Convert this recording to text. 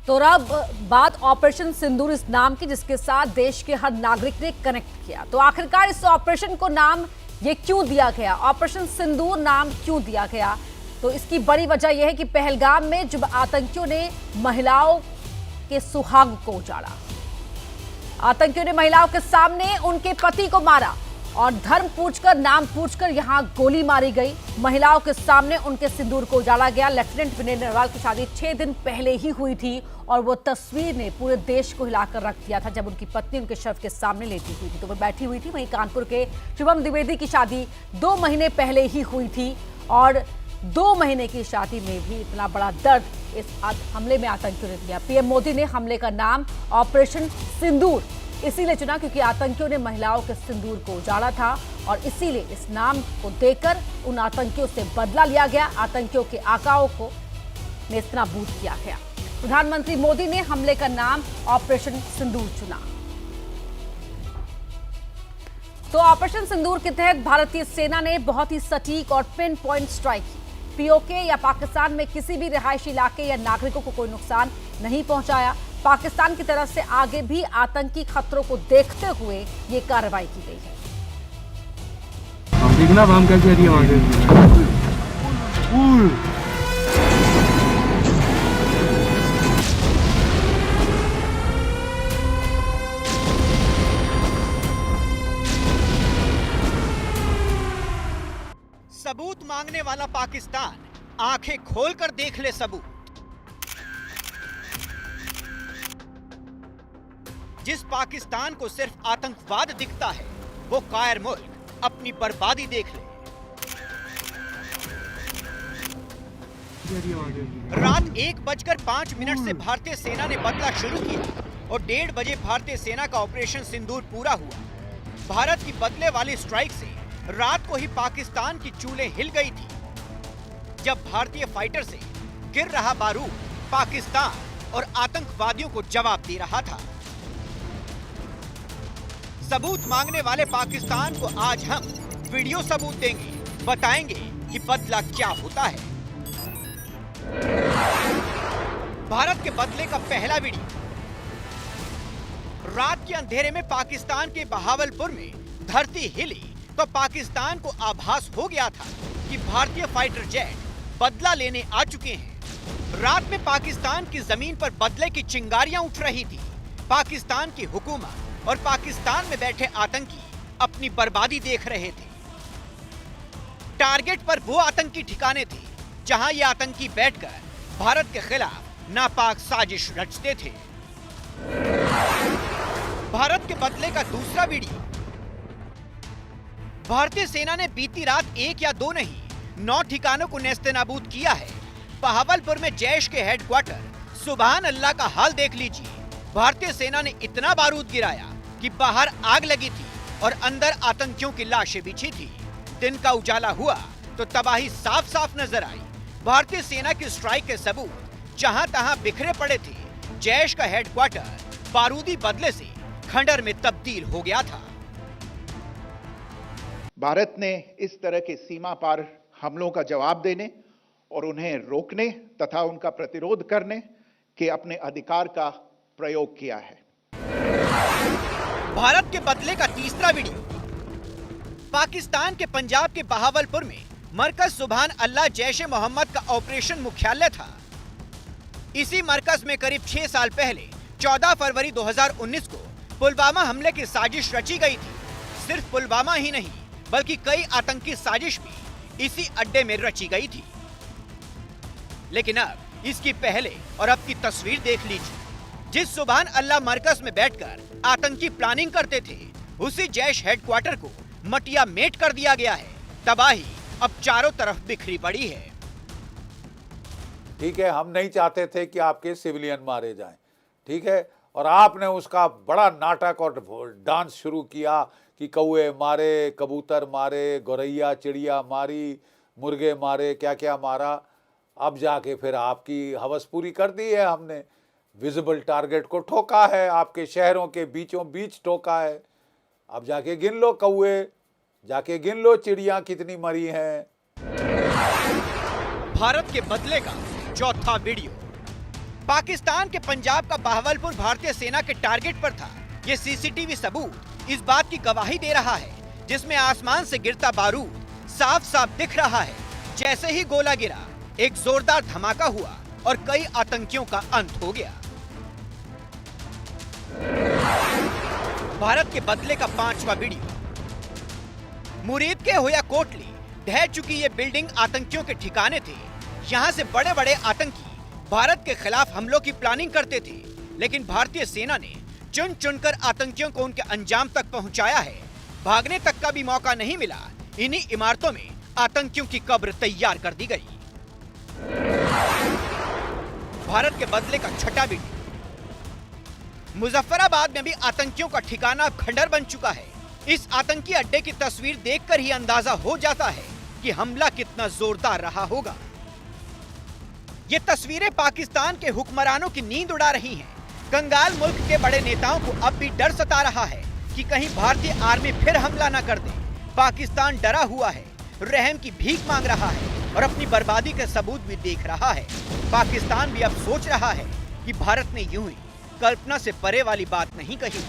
तो अब बात ऑपरेशन सिंदूर इस नाम की, जिसके साथ देश के हर नागरिक ने कनेक्ट किया। तो आखिरकार इस ऑपरेशन को नाम ये क्यों दिया गया, ऑपरेशन सिंदूर नाम क्यों दिया गया? तो इसकी बड़ी वजह यह है कि पहलगाम में जब आतंकियों ने महिलाओं के सुहाग को उजाड़ा, आतंकियों ने महिलाओं के सामने उनके पति को मारा और धर्म पूछकर, नाम पूछकर यहां गोली मारी गई। महिलाओं के सामने उनके सिंदूर को उजाड़ा गया। लेफ्टिनेंट विनय नरवाल की शादी 6 दिन पहले ही हुई थी और वो तस्वीर ने पूरे देश को हिलाकर रख दिया था, जब उनकी पत्नी उनके शव के सामने लेटी हुई थी, तो वो बैठी हुई थी। वहीं कानपुर के शुभम द्विवेदी की शादी 2 महीने पहले ही हुई थी और 2 महीने की शादी में भी इतना बड़ा दर्द इस हमले में आतंकियों ने दिया। पीएम मोदी ने हमले का नाम ऑपरेशन सिंदूर इसीलिए चुना क्योंकि आतंकियों ने महिलाओं के सिंदूर को उजाड़ा था और इसीलिए इस नाम को देकर उन आतंकियों से बदला लिया गया। आतंकियों के आकाओं को नेस्तनाबूद किया गया। प्रधानमंत्री मोदी ने हमले का नाम ऑपरेशन सिंदूर चुना। तो ऑपरेशन सिंदूर के तहत भारतीय सेना ने बहुत ही सटीक और पिन पॉइंट स्ट्राइक की। पीओके या पाकिस्तान में किसी भी रिहायशी इलाके या नागरिकों को कोई नुकसान नहीं पहुंचाया। पाकिस्तान की तरफ से आगे भी आतंकी खतरों को देखते हुए ये कार्रवाई की गई है। देखना हम क्या कह रही है वहां सबूत मांगने वाला पाकिस्तान आंखें खोलकर देख ले सबूत। जिस पाकिस्तान को सिर्फ आतंकवाद दिखता है, वो कायर मुल्क अपनी बर्बादी देख ले। रात 1:05 से भारतीय सेना ने बदला शुरू किया और 1:30 बजे भारतीय सेना का ऑपरेशन सिंदूर पूरा हुआ। भारत की बदले वाली स्ट्राइक से रात को ही पाकिस्तान की चूलें हिल गई थी। जब भारतीय फाइटर से गिर रहा बारूद पाकिस्तान और आतंकवादियों को जवाब दे रहा था। सबूत मांगने वाले पाकिस्तान को आज हम वीडियो सबूत देंगे, बताएंगे कि बदला क्या होता है। भारत के बदले का पहला वीडियो। रात के अंधेरे में पाकिस्तान के बहावलपुर में धरती हिली तो पाकिस्तान को आभास हो गया था कि भारतीय फाइटर जेट बदला लेने आ चुके हैं। रात में पाकिस्तान की जमीन पर बदले की चिंगारियां उठ रही थी। पाकिस्तान की हुकूमत और पाकिस्तान में बैठे आतंकी अपनी बर्बादी देख रहे थे। टारगेट पर वो आतंकी ठिकाने थे जहां ये आतंकी बैठकर भारत के खिलाफ नापाक साजिश रचते थे। भारत के बदले का दूसरा वीडियो। भारतीय सेना ने बीती रात 1 या 2 नहीं 9 ठिकानों को नेस्तनाबूद किया है। बहावलपुर में जैश के हेडक्वार्टर सुभान अल्लाह का हाल देख लीजिए। भारतीय सेना ने इतना बारूद गिराया कि बाहर आग लगी थी और अंदर आतंकियों की लाशें बिछी थी। दिन का उजाला हुआ तो तबाही साफ साफ नजर आई। भारतीय सेना की स्ट्राइक के सबूत जहां तहां बिखरे पड़े थे। जैश का हेडक्वार्टर बारूदी बदले से खंडर में तब्दील हो गया था। भारत ने इस तरह के सीमा पार हमलों का जवाब देने और उन्हें रोकने तथा उनका प्रतिरोध करने के अपने अधिकार का प्रयोग किया है। भारत के बदले का तीसरा वीडियो। पाकिस्तान के पंजाब के बहावलपुर में मरकज सुभान अल्लाह जैश ए मोहम्मद का ऑपरेशन मुख्यालय था। इसी मरकज में करीब 6 साल पहले 14 फरवरी 2019 को पुलवामा हमले की साजिश रची गई थी। सिर्फ पुलवामा ही नहीं बल्कि कई आतंकी साजिश भी इसी अड्डे में रची गई थी। लेकिन अब इसकी पहले और अब की तस्वीर देख लीजिए। जिस सुभान अल्लाह मरकज में बैठकर आतंकी प्लानिंग करते थे, उसी जैश हेडक्वार्टर को मटिया मेट कर दिया गया है। तबाही अब चारों तरफ बिखरी पड़ी है। ठीक है, हम नहीं चाहते थे कि आपके सिविलियन मारे जाएं, ठीक है, और आपने उसका बड़ा नाटक और डांस शुरू किया कि कौए मारे, कबूतर मारे, गौरैया चिड़िया मारी, मुर्गे मारे, क्या क्या मारा। अब जाके फिर आपकी हवस पूरी कर दी है हमने। विजिबल टारगेट को ठोका है, आपके शहरों के बीचों बीच ठोका है। अब जाके गिन लो कौए, जाके गिन लो चिड़िया कितनी मरी हैं। भारत के बदले का चौथा वीडियो। पाकिस्तान के पंजाब का बहावलपुर भारतीय सेना के टारगेट पर था। ये सीसीटीवी सबूत इस बात की गवाही दे रहा है, जिसमें आसमान से गिरता बारूद साफ साफ दिख रहा है। जैसे ही गोला गिरा, एक जोरदार धमाका हुआ और कई आतंकियों का अंत हो गया। भारत के बदले का 5वां वीडियो। मुरीद के हो या कोटली, ढह चुकी ये बिल्डिंग आतंकियों के ठिकाने थे। यहाँ से बड़े बड़े आतंकी भारत के खिलाफ हमलों की प्लानिंग करते थे, लेकिन भारतीय सेना ने चुन चुनकर आतंकियों को उनके अंजाम तक पहुंचाया है। भागने तक का भी मौका नहीं मिला। इन्हीं इमारतों में आतंकियों की कब्र तैयार कर दी गई। भारत के बदले का 6वां वीडियो। मुजफ्फराबाद में भी आतंकियों का ठिकाना अब खंडर बन चुका है। इस आतंकी अड्डे की तस्वीर देखकर ही अंदाजा हो जाता है कि हमला कितना जोरदार रहा होगा। ये तस्वीरें पाकिस्तान के हुक्मरानों की नींद उड़ा रही हैं। कंगाल मुल्क के बड़े नेताओं को अब भी डर सता रहा है कि कहीं भारतीय आर्मी फिर हमला न कर दे। पाकिस्तान डरा हुआ है, रहम की भीख मांग रहा है और अपनी बर्बादी के सबूत भी देख रहा है। पाकिस्तान भी अब सोच रहा है कि भारत ने यूं ही कल्पना से परे वाली बात नहीं कही।